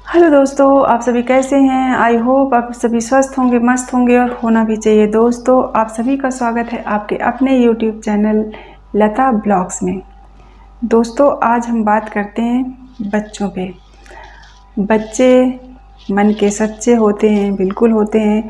Hello दोस्तों, आप सभी कैसे हैं। आई होप आप सभी स्वस्थ होंगे, मस्त होंगे और होना भी चाहिए। दोस्तों, आप सभी का स्वागत है आपके अपने यूट्यूब चैनल लता ब्लॉग्स में। दोस्तों, आज हम बात करते हैं बच्चों पे। बच्चे मन के सच्चे होते हैं, बिल्कुल होते हैं,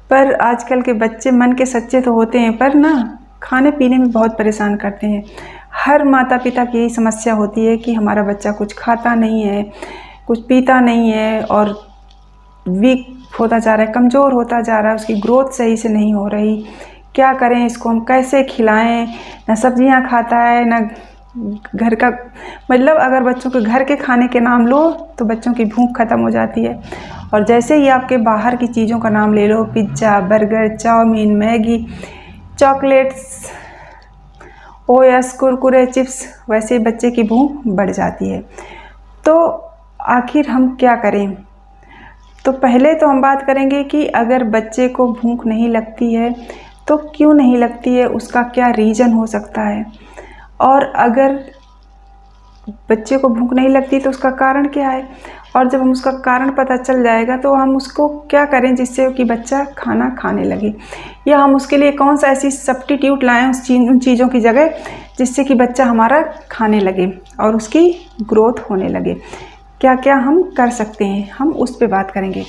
पर आजकल के बच्चे मन के सच्चे तो होते हैं पर ना खाने पीने में बहुत परेशान करते हैं। हर माता पिता की यही समस्या होती है कि हमारा बच्चा कुछ खाता नहीं है, कुछ पीता नहीं है और वीक होता जा रहा है, कमज़ोर होता जा रहा है, उसकी ग्रोथ सही से नहीं हो रही। क्या करें, इसको हम कैसे खिलाएं। ना सब्जियां खाता है, ना घर का, मतलब अगर बच्चों के घर के खाने के नाम लो तो बच्चों की भूख ख़त्म हो जाती है। और जैसे ही आपके बाहर की चीज़ों का नाम ले लो, pizza, burger, chowmein, Maggi, chocolates, ओएस, कुरकुरे, चिप्स, वैसे ही बच्चे की भूख बढ़ जाती है। तो आखिर हम क्या करें। तो पहले तो हम बात करेंगे कि अगर बच्चे को भूख नहीं लगती है तो क्यों नहीं लगती है, उसका क्या रीज़न हो सकता है। और अगर बच्चे को भूख नहीं लगती तो उसका कारण क्या है, और जब हम उसका कारण पता चल जाएगा तो हम उसको क्या करें जिससे कि बच्चा खाना खाने लगे, या हम उसके लिए कौन सा ऐसी सब्स्टिट्यूट लाएं उन चीज़ों की जगह जिससे कि बच्चा हमारा खाने लगे और उसकी ग्रोथ होने लगे। क्या क्या हम कर सकते हैं, हम उस पर बात करेंगे।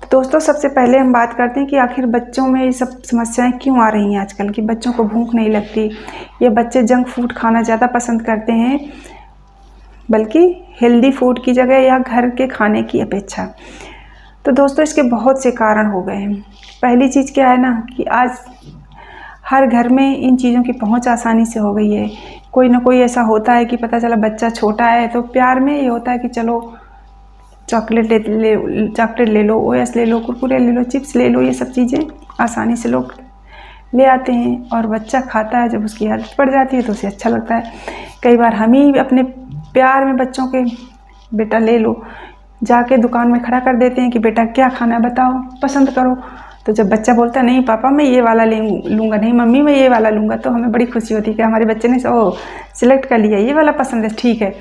तो दोस्तों, सबसे पहले हम बात करते हैं कि आखिर बच्चों में ये सब समस्याएं क्यों आ रही हैं आजकल कि बच्चों को भूख नहीं लगती, या बच्चे जंक फूड खाना ज़्यादा पसंद करते हैं बल्कि हेल्दी फूड की जगह या घर के खाने की अपेक्षा। तो दोस्तों, इसके बहुत से कारण हो गए हैं। पहली चीज़ क्या है ना कि आज हर घर में इन चीज़ों की पहुंच आसानी से हो गई है। कोई ना कोई ऐसा होता है कि पता चला बच्चा छोटा है तो प्यार में ये होता है कि चलो चॉकलेट ले लो, ओएस ले लो, कुरकुरे ले लो, चिप्स ले लो, ये सब चीज़ें आसानी से लोग ले आते हैं और बच्चा खाता है। जब उसकी आदत पड़ जाती है तो उसे अच्छा लगता है। कई बार हम ही अपने प्यार में बच्चों के बेटा ले लो जाके दुकान में खड़ा कर देते हैं कि बेटा क्या खाना है बताओ, पसंद करो। तो जब बच्चा बोलता है नहीं पापा मैं ये वाला लूँगा, नहीं मम्मी मैं ये वाला लूँगा, तो हमें बड़ी खुशी होती है कि हमारे बच्चे ने सिलेक्ट कर लिया, ये वाला पसंद है, ठीक है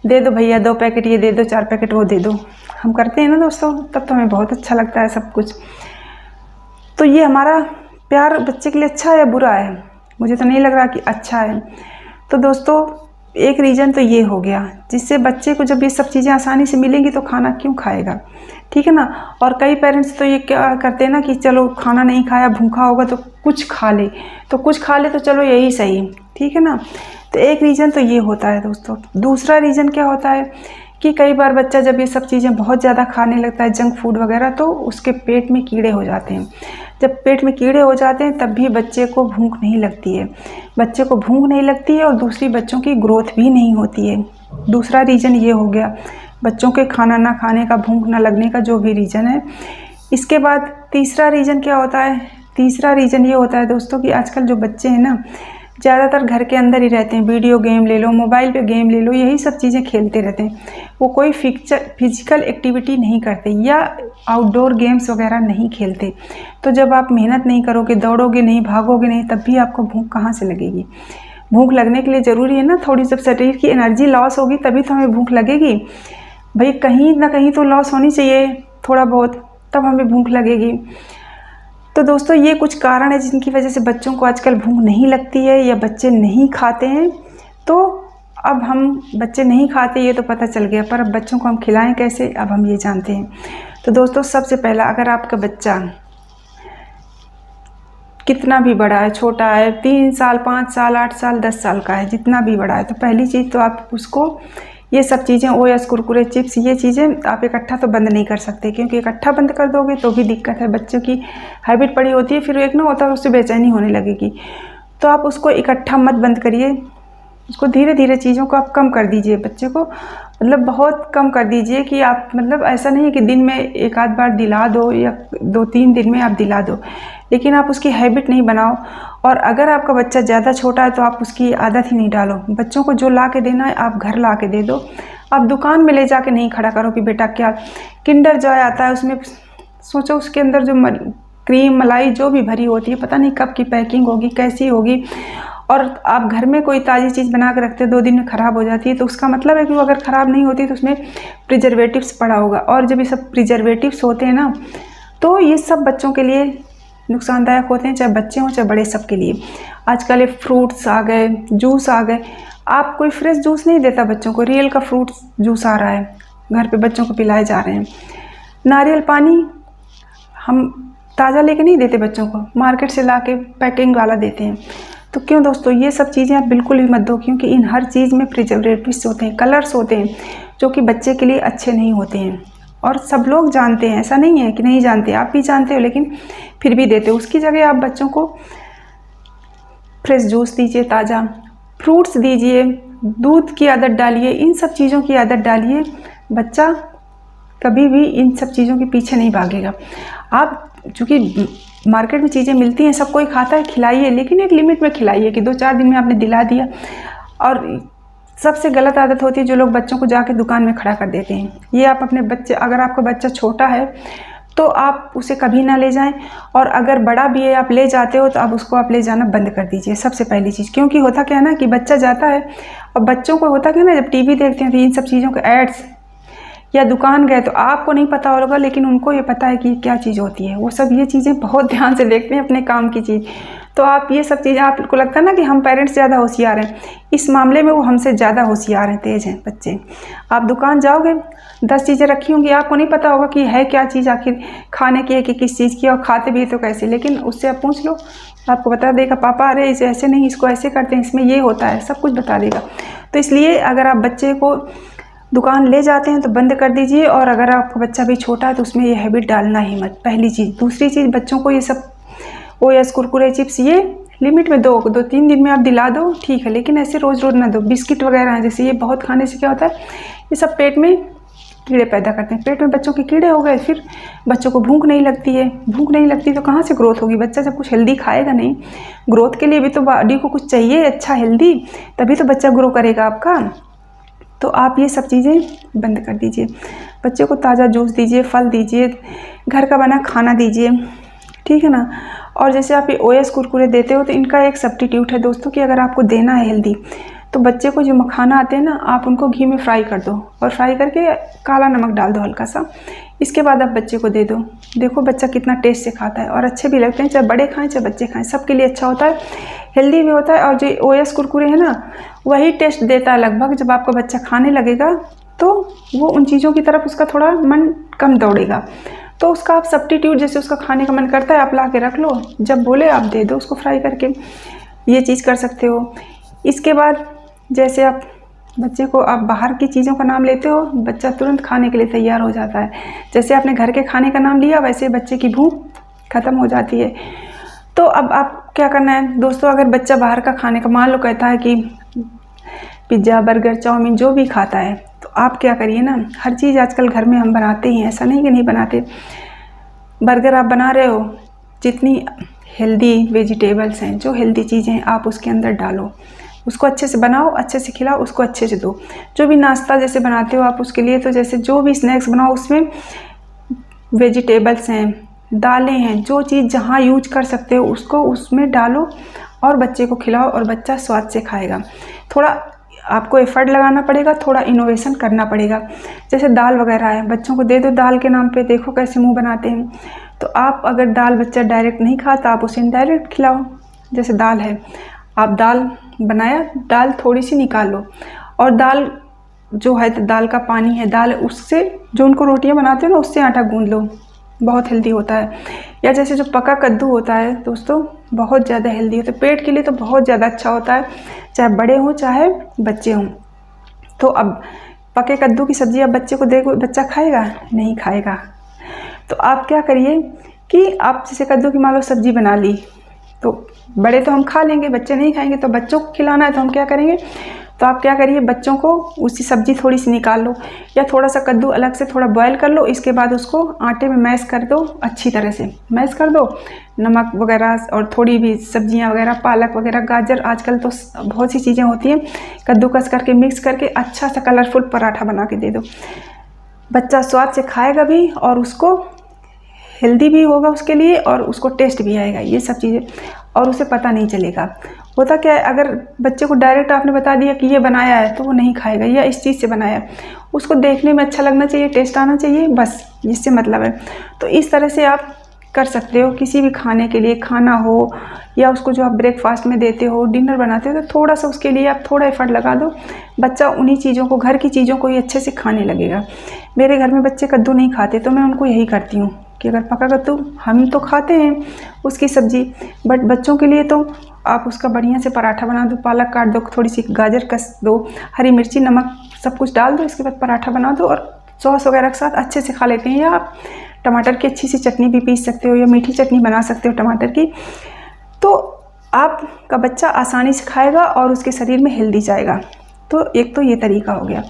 दे दो भैया, 2 पैकेट ये दे दो, 4 पैकेट वो दे दो। हम करते हैं ना दोस्तों, तब तो हमें बहुत अच्छा लगता है सब कुछ। तो ये हमारा प्यार बच्चे के लिए अच्छा है या बुरा है, मुझे तो नहीं लग रहा कि अच्छा है। तो दोस्तों, एक रीज़न तो ये हो गया जिससे बच्चे को जब ये सब चीज़ें आसानी से मिलेंगी तो खाना क्यों खाएगा, ठीक है ना। और कई पेरेंट्स तो ये क्या करते हैं ना कि चलो खाना नहीं खाया, भूखा होगा तो कुछ खा ले, तो चलो यही सही, ठीक है ना। तो एक रीज़न तो ये होता है दोस्तों। दूसरा रीज़न क्या होता है कि कई बार बच्चा जब ये सब चीज़ें बहुत ज़्यादा खाने लगता है, जंक फूड वगैरह, तो उसके पेट में कीड़े हो जाते हैं। जब पेट में कीड़े हो जाते हैं तब भी बच्चे को भूख नहीं लगती है, बच्चे को भूख नहीं लगती है और दूसरी बच्चों की ग्रोथ भी नहीं होती है। दूसरा रीज़न ये हो गया बच्चों के खाना ना खाने का, भूख ना लगने का, जो भी रीज़न है। इसके बाद तीसरा रीज़न क्या होता है, तीसरा रीज़न ये होता है दोस्तों कि आजकल जो बच्चे हैं ना ज़्यादातर घर के अंदर ही रहते हैं। वीडियो गेम ले लो, मोबाइल पे गेम ले लो, यही सब चीज़ें खेलते रहते हैं। वो कोई फिजिकल एक्टिविटी नहीं करते या आउटडोर गेम्स वगैरह नहीं खेलते। तो जब आप मेहनत नहीं करोगे, दौड़ोगे नहीं, भागोगे नहीं, तब भी आपको भूख कहाँ से लगेगी। भूख लगने के लिए ज़रूरी है ना थोड़ी, जब शरीर की एनर्जी लॉस होगी तभी तो हमें भूख लगेगी भाई, कहीं ना कहीं तो लॉस होनी चाहिए थोड़ा बहुत, तब हमें भूख लगेगी। तो दोस्तों, ये कुछ कारण है जिनकी वजह से बच्चों को आजकल भूख नहीं लगती है या बच्चे नहीं खाते हैं। तो अब हम बच्चे नहीं खाते ये तो पता चल गया, पर अब बच्चों को हम खिलाएं कैसे, अब हम ये जानते हैं। तो दोस्तों, सबसे पहला, अगर आपका बच्चा कितना भी बड़ा है, छोटा है, 3 साल, 5 साल, 8 साल, 10 साल का है, जितना भी बड़ा है, तो पहली चीज़ तो आप उसको ये सब चीज़ें, ओएस, कुरकुरे, चिप्स, ये चीज़ें आप इकट्ठा तो बंद नहीं कर सकते, क्योंकि इकट्ठा बंद कर दोगे तो भी दिक्कत है। बच्चों की हैबिट पड़ी होती है, फिर एक ना होता है उससे बेचैनी होने लगेगी। तो आप उसको इकट्ठा मत बंद करिए, उसको धीरे धीरे चीज़ों को आप कम कर दीजिए। बच्चे को मतलब बहुत कम कर दीजिए कि आप, मतलब ऐसा नहीं है कि दिन में एक आध बार दिला दो या 2-3 दिन में आप दिला दो, लेकिन आप उसकी हैबिट नहीं बनाओ। और अगर आपका बच्चा ज़्यादा छोटा है तो आप उसकी आदत ही नहीं डालो। बच्चों को जो ला के देना है आप घर ला के दे दो। आप दुकान में ले जाके नहीं खड़ा करो कि बेटा क्या, किंडर जॉय आता है उसमें, सोचो उसके अंदर जो क्रीम मलाई जो भी भरी होती है, पता नहीं कब की पैकिंग होगी, कैसी होगी, और आप घर में कोई ताज़ी चीज़ बना के रखते हो 2 दिन में ख़राब हो जाती है, तो उसका मतलब है कि वो अगर ख़राब नहीं होती तो उसमें प्रिजर्वेटिव्स पड़ा होगा। और जब ये सब प्रिजर्वेटिव्स होते हैं ना, तो ये सब बच्चों के लिए नुकसानदायक होते हैं, चाहे बच्चे हों चाहे बड़े, सब के लिए। आजकल ये फ्रूट्स आ गए, जूस आ गए। आप कोई फ्रेश जूस नहीं देता बच्चों को, रियल का फ्रूट जूस आ रहा है, घर पे बच्चों को पिलाए जा रहे हैं। नारियल पानी हम ताज़ा लेके नहीं देते बच्चों को, मार्केट से ला के पैकिंग वाला देते हैं। तो क्यों दोस्तों, ये सब चीज़ें आप बिल्कुल भी मत दो, क्योंकि इन हर चीज़ में प्रिजर्वेटिव्स होते हैं, कलर्स होते हैं, जो कि बच्चे के लिए अच्छे नहीं होते हैं। और सब लोग जानते हैं, ऐसा नहीं है कि नहीं जानते, आप भी जानते हो, लेकिन फिर भी देते हो। उसकी जगह आप बच्चों को फ्रेश जूस दीजिए, ताज़ा फ्रूट्स दीजिए, दूध की आदत डालिए, इन सब चीज़ों की आदत डालिए। बच्चा कभी भी इन सब चीज़ों के पीछे नहीं भागेगा। आप चूँकि मार्केट में चीज़ें मिलती हैं, सब कोई खाता है, खिलाइए, लेकिन एक लिमिट में खिलाइए कि 2-4 दिन में आपने दिला दिया। और सबसे गलत आदत होती है जो लोग बच्चों को जाके दुकान में खड़ा कर देते हैं। ये आप अपने बच्चे, अगर आपका बच्चा छोटा है तो आप उसे कभी ना ले जाएं, और अगर बड़ा भी है आप ले जाते हो तो अब उसको आप ले जाना बंद कर दीजिए, सबसे पहली चीज़। क्योंकि होता क्या है ना कि बच्चा जाता है, और बच्चों को होता क्या ना, जब टीवी देखते हैं तो इन सब चीज़ों के एड्स, या दुकान गए तो आपको नहीं पता होगा, लेकिन उनको ये पता है कि क्या चीज़ होती है। वो सब ये चीज़ें बहुत ध्यान से देखते हैं, अपने काम की चीज़। तो आप ये सब चीज़ें, आपको लगता है ना कि हम पेरेंट्स ज़्यादा होशियार हैं, इस मामले में वो हमसे ज़्यादा होशियार हैं, तेज़ हैं बच्चे। आप दुकान जाओगे, 10 चीज़ें रखी होंगी, आपको नहीं पता होगा कि है क्या चीज़ आखिर खाने की है कि किस चीज़ की, और खाते भी तो कैसे, लेकिन उससे आप पूछ लो, आपको बता देगा, पापा अरे इसे ऐसे नहीं, इसको ऐसे करते हैं, इसमें ये होता है, सब कुछ बता देगा। तो इसलिए अगर आप बच्चे को दुकान ले जाते हैं तो बंद कर दीजिए, और अगर आपका बच्चा भी छोटा है तो उसमें ये हैबिट डालना ही मत, पहली चीज़। दूसरी चीज़, बच्चों को ये सब ओएस, कुरकुरे, चिप्स, ये लिमिट में दो, 2-3 दिन में आप दिला दो, ठीक है, लेकिन ऐसे रोज़ रोज़ ना दो। बिस्किट वगैरह हैं जैसे, ये बहुत खाने से क्या होता है, ये सब पेट में कीड़े पैदा करते हैं। पेट में बच्चों के कीड़े हो गए, फिर बच्चों को भूख नहीं लगती है। भूख नहीं लगती तो कहाँ से ग्रोथ होगी? बच्चा जब कुछ हेल्दी खाएगा नहीं, ग्रोथ के लिए भी तो बॉडी को कुछ चाहिए अच्छा हेल्दी, तभी तो बच्चा ग्रो करेगा आपका। तो आप ये सब चीज़ें बंद कर दीजिए। बच्चे को ताज़ा जूस दीजिए, फल दीजिए, घर का बना खाना दीजिए, ठीक है ना। और जैसे आप ये ओएस कुरकुरे देते हो तो इनका एक सब्स्टिट्यूट है दोस्तों, कि अगर आपको देना है हेल्दी, तो बच्चे को जो मखाना आते हैं ना, आप उनको घी में फ्राई कर दो, और फ्राई करके काला नमक डाल दो हल्का सा, इसके बाद आप बच्चे को दे दो। देखो बच्चा कितना टेस्ट से खाता है, और अच्छे भी लगते हैं, चाहे बड़े खाएं चाहे बच्चे खाएं, सबके लिए अच्छा होता है, हेल्दी भी होता है। और जो ओएस कुरकुरे है ना, वही टेस्ट देता है लगभग। जब आपका बच्चा खाने लगेगा तो वो उन चीज़ों की तरफ उसका थोड़ा मन कम दौड़ेगा, तो उसका आप सब्स्टिट्यूट, जैसे उसका खाने का मन करता है आप ला के रख लो, जब बोले आप दे दो उसको फ्राई करके, ये चीज़ कर सकते हो। इसके बाद जैसे आप बच्चे को, आप बाहर की चीज़ों का नाम लेते हो, बच्चा तुरंत खाने के लिए तैयार हो जाता है। जैसे आपने घर के खाने का नाम लिया, वैसे बच्चे की भूख ख़त्म हो जाती है। तो अब आप क्या करना है दोस्तों, अगर बच्चा बाहर का खाने का, मान लो कहता है कि पिज़्ज़ा, बर्गर, चाउमीन जो भी खाता है, तो आप क्या करिए ना, हर चीज़ आजकल घर में हम बनाते ही हैं, ऐसा नहीं कि नहीं बनाते। बर्गर आप बना रहे हो, जितनी हेल्दी वेजिटेबल्स हैं, जो हेल्दी चीज़ें हैं, आप उसके अंदर डालो, उसको अच्छे से बनाओ, अच्छे से खिलाओ, उसको अच्छे से दो। जो भी नाश्ता जैसे बनाते हो आप उसके लिए, तो जैसे जो भी स्नैक्स बनाओ उसमें वेजिटेबल्स हैं, दालें हैं, जो चीज़ जहाँ यूज कर सकते हो उसको उसमें डालो और बच्चे को खिलाओ, और बच्चा स्वाद से खाएगा। थोड़ा आपको एफर्ट लगाना पड़ेगा, थोड़ा इनोवेशन करना पड़ेगा। जैसे दाल वगैरह है, बच्चों को दे दो दाल के नाम पे, देखो कैसे मुंह बनाते हैं। तो आप अगर दाल बच्चा डायरेक्ट नहीं खाता, आप उसे इनडायरेक्ट खिलाओ। जैसे दाल है, आप दाल बनाया, दाल थोड़ी सी निकाल लो, और दाल जो है, दाल का पानी है, दाल उससे जो उनको रोटियां बनाते हो ना, उससे आटा गूंद लो, बहुत हेल्दी होता है। या जैसे जो पका कद्दू होता है दोस्तों, बहुत ज़्यादा हेल्दी होता है, पेट के लिए तो बहुत ज़्यादा अच्छा होता है, चाहे बड़े हों चाहे बच्चे हों। तो अब पके कद्दू की सब्ज़ी आप बच्चे को देखो, बच्चा खाएगा? नहीं खाएगा। तो आप क्या करिए कि आप जैसे कद्दू की मान लो सब्ज़ी बना ली, तो बड़े तो हम खा लेंगे, बच्चे नहीं खाएंगे, तो बच्चों को खिलाना है तो हम क्या करेंगे, तो आप क्या करिए, बच्चों को उसी सब्ज़ी थोड़ी सी निकाल लो, या थोड़ा सा कद्दू अलग से थोड़ा बॉयल कर लो, इसके बाद उसको आटे में मैश कर दो, अच्छी तरह से मैश कर दो, नमक वगैरह और थोड़ी भी सब्जियां वगैरह, पालक वगैरह, गाजर, आजकल तो बहुत सी चीज़ें होती हैं, कद्दूकस करके मिक्स करके अच्छा सा कलरफुल पराठा बना के दे दो। बच्चा स्वाद से खाएगा भी, और उसको हेल्दी भी होगा उसके लिए, और उसको टेस्ट भी आएगा, ये सब चीज़ें, और उसे पता नहीं चलेगा। होता क्या है, अगर बच्चे को डायरेक्ट आपने बता दिया कि ये बनाया है तो वो नहीं खाएगा, या इस चीज़ से बनाया है, उसको देखने में अच्छा लगना चाहिए, टेस्ट आना चाहिए, बस जिससे मतलब है। तो इस तरह से आप कर सकते हो किसी भी खाने के लिए, खाना हो या उसको जो आप ब्रेकफास्ट में देते हो, डिनर बनाते हो, तो थोड़ा सा उसके लिए आप थोड़ा एफर्ट लगा दो, बच्चा उन्हीं चीज़ों को, घर की चीज़ों को ही अच्छे से खाने लगेगा। मेरे घर में बच्चे कद्दू नहीं खाते तो मैं उनको यही करती हूँ कि अगर पका कद्दू, हम तो खाते हैं उसकी सब्ज़ी, बट बच्चों के लिए तो आप उसका बढ़िया से पराठा बना दो, पालक काट दो, थोड़ी सी गाजर कस दो, हरी मिर्ची, नमक सब कुछ डाल दो, इसके बाद पराठा बना दो और सॉस वगैरह के साथ अच्छे से खा लेते हैं। या आप टमाटर की अच्छी सी चटनी भी पीस सकते हो, या मीठी चटनी बना सकते हो टमाटर की, तो आपका बच्चा आसानी से खाएगा और उसके शरीर में हेल्दी जाएगा। तो एक तो ये तरीका हो गया।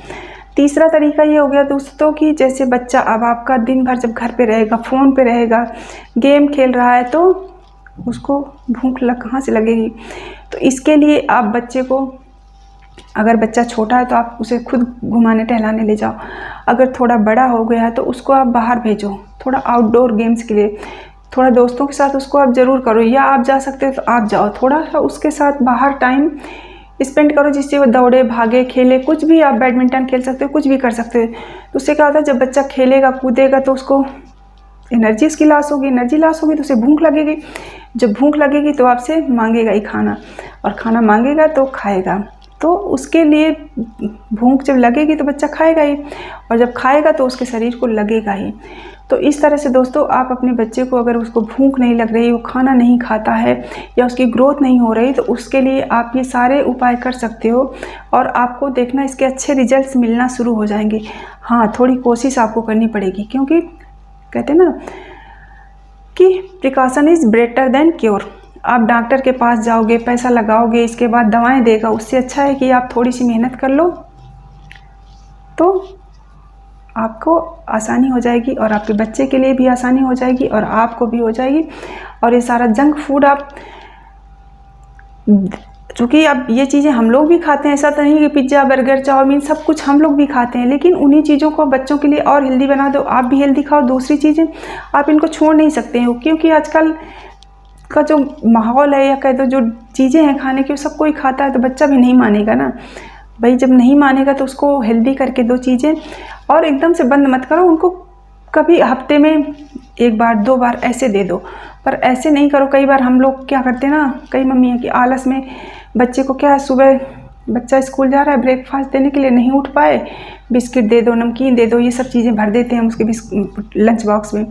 तीसरा तरीका ये हो गया दोस्तों कि जैसे बच्चा अब आपका दिन भर जब घर पे रहेगा, फ़ोन पे रहेगा, गेम खेल रहा है, तो उसको भूख कहाँ से लगेगी। तो इसके लिए आप बच्चे को, अगर बच्चा छोटा है तो आप उसे खुद घुमाने टहलाने ले जाओ, अगर थोड़ा बड़ा हो गया है तो उसको आप बाहर भेजो, थोड़ा आउटडोर गेम्स के लिए, थोड़ा दोस्तों के साथ उसको आप ज़रूर करो, या आप जा सकते हो तो आप जाओ, थोड़ा सा उसके साथ बाहर टाइम स्पेंड करो, जिससे वो दौड़े, भागे, खेले, कुछ भी, आप बैडमिंटन खेल सकते हो, कुछ भी कर सकते हो। तो उससे क्या होता है, जब बच्चा खेलेगा कूदेगा तो उसको एनर्जी उसकी लॉस होगी, एनर्जी लॉस होगी तो उसे भूख लगेगी, जब भूख लगेगी तो आपसे मांगेगा ही खाना, और खाना मांगेगा तो खाएगा। तो उसके लिए भूख जब लगेगी तो बच्चा खाएगा ही, और जब खाएगा तो उसके शरीर को लगेगा ही। तो इस तरह से दोस्तों आप अपने बच्चे को, अगर उसको भूख नहीं लग रही, वो खाना नहीं खाता है या उसकी ग्रोथ नहीं हो रही, तो उसके लिए आप ये सारे उपाय कर सकते हो और आपको देखना इसके अच्छे रिजल्ट्स मिलना शुरू हो जाएंगे। हाँ, थोड़ी कोशिश आपको करनी पड़ेगी, क्योंकि कहते हैं ना कि precaution is better than cure. आप डॉक्टर के पास जाओगे, पैसा लगाओगे, इसके बाद दवाएं देगा, उससे अच्छा है कि आप थोड़ी सी मेहनत कर लो, तो आपको आसानी हो जाएगी और आपके बच्चे के लिए भी आसानी हो जाएगी और आपको भी हो जाएगी। और ये सारा जंक फूड आप, चूँकि अब ये चीज़ें हम लोग भी खाते हैं, ऐसा तो नहीं कि पिज्ज़ा, बर्गर, चाउमीन सब कुछ हम लोग भी खाते हैं, लेकिन उन्हीं चीज़ों को बच्चों के लिए और हेल्दी बना दो, आप भी हेल्दी खाओ। दूसरी चीज़ें आप इनको छोड़ नहीं सकते हो, क्योंकि आजकल का जो माहौल है, या कह दो जो चीज़ें हैं खाने की, सब कोई खाता है, तो बच्चा भी नहीं मानेगा ना भाई। जब नहीं मानेगा तो उसको हेल्दी करके दो चीज़ें, और एकदम से बंद मत करो उनको, कभी हफ्ते में 1 बार 2 बार ऐसे दे दो, पर ऐसे नहीं करो। कई बार हम लोग क्या करते हैं ना, कई मम्मी है कि आलस में बच्चे को क्या है, सुबह बच्चा स्कूल जा रहा है, ब्रेकफास्ट देने के लिए नहीं उठ पाए, बिस्किट दे दो, नमकीन दे दो, ये सब चीज़ें भर देते हैं हम उसके लंच बॉक्स में।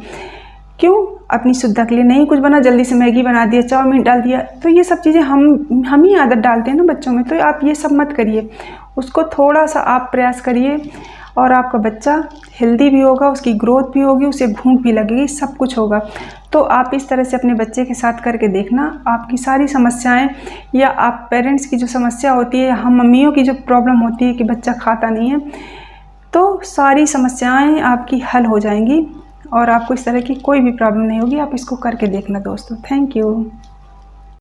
क्यों? अपनी सुविधा के लिए। नहीं कुछ बना, जल्दी से मैगी बना दिया, चाउमीन डाल दिया, तो ये सब चीज़ें हम ही आदत डालते हैं ना बच्चों में। तो आप ये सब मत करिए, उसको थोड़ा सा आप प्रयास करिए और आपका बच्चा हेल्दी भी होगा, उसकी ग्रोथ भी होगी, उसे भूख भी लगेगी, सब कुछ होगा। तो आप इस तरह से अपने बच्चे के साथ करके देखना, आपकी सारी समस्याएं, या आप पेरेंट्स की जो समस्या होती है, हम मम्मियों की जो प्रॉब्लम होती है कि बच्चा खाता नहीं है, तो सारी समस्याएं आपकी हल हो जाएंगी और आपको इस तरह की कोई भी प्रॉब्लम नहीं होगी। आप इसको करके देखना दोस्तों। Thank you.